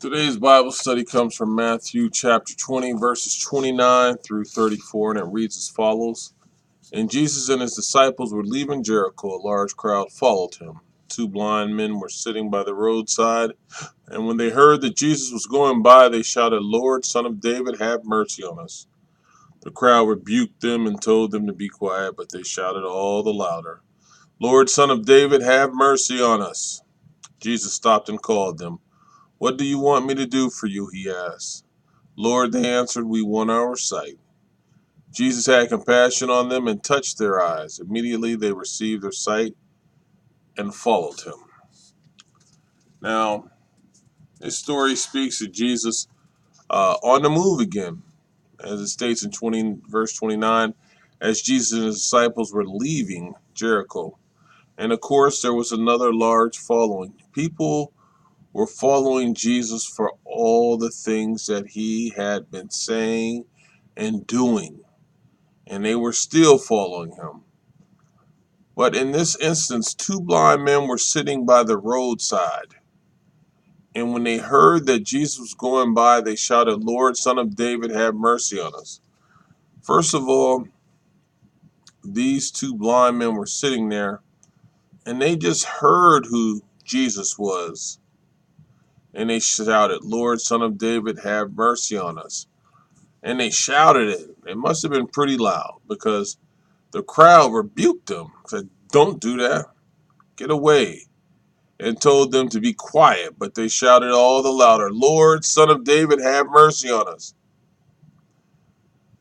Today's Bible study comes from Matthew chapter 20, verses 29 through 34, and it reads as follows. And Jesus and his disciples were leaving Jericho. A large crowd followed him. Two blind men were sitting by the roadside, and when they heard that Jesus was going by, they shouted, "Lord, Son of David, have mercy on us." The crowd rebuked them and told them to be quiet, but they shouted all the louder, "Lord, Son of David, have mercy on us." Jesus stopped and called them. "What do you want me to do for you?" he asked. "Lord," they answered, "we want our sight." Jesus had compassion on them and touched their eyes. Immediately they received their sight and followed him. Now, this story speaks of Jesus on the move again, as it states in verse 29, as Jesus and his disciples were leaving Jericho. And of course, there was another large following. People were following Jesus for all the things that he had been saying and doing, and they were still following him. But in this instance, two blind men were sitting by the roadside, and when they heard that Jesus was going by, they shouted, "Lord, Son of David, have mercy on us." First of all, these two blind men were sitting there, and they just heard who Jesus was, and they shouted, "Lord, Son of David, have mercy on us." And they shouted it. It must have been pretty loud because the crowd rebuked them, said, "Don't do that. Get away," and told them to be quiet. But they shouted all the louder, "Lord, Son of David, have mercy on us."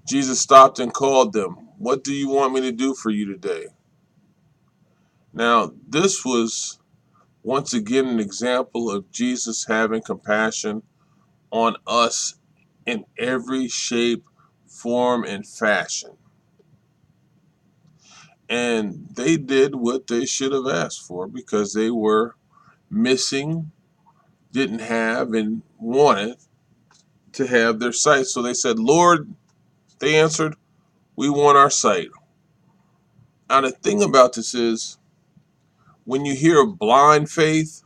Jesus stopped and called them. "What do you want me to do for you today?" Now, this was once again an example of Jesus having compassion on us in every shape, form, and fashion. And they did what they should have asked for because they were missing, didn't have, and wanted to have their sight. So they said, "Lord," they answered, "we want our sight." Now, the thing about this is, when you hear of blind faith,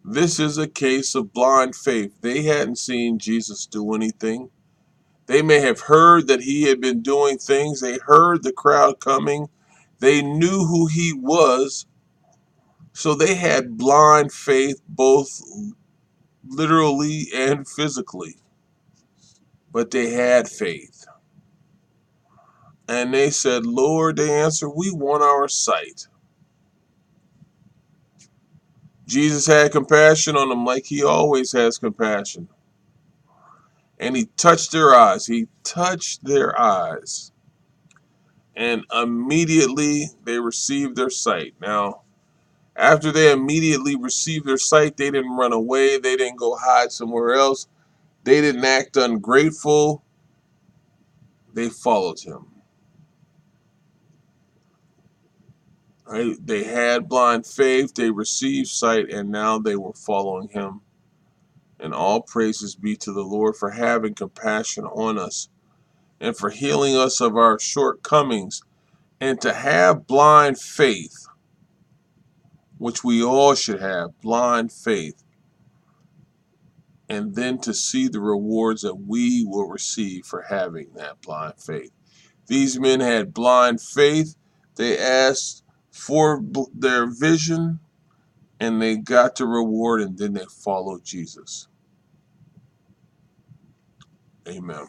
this is a case of blind faith. They hadn't seen Jesus do anything. They may have heard that he had been doing things. They heard the crowd coming. They knew who he was. So they had blind faith, both literally and physically. But they had faith. And they said, "Lord," they answered, "we want our sight." Jesus had compassion on them like he always has compassion. And he touched their eyes. He touched their eyes. And immediately they received their sight. Now, after they immediately received their sight, they didn't run away. They didn't go hide somewhere else. They didn't act ungrateful. They followed him. Right? They had blind faith. They received sight, and now they were following him. And all praises be to the Lord for having compassion on us and for healing us of our shortcomings, and to have blind faith, which we all should have, blind faith, and then to see the rewards that we will receive for having that blind faith. These men had blind faith. They asked for their vision, and they got the reward, and then they followed Jesus. Amen.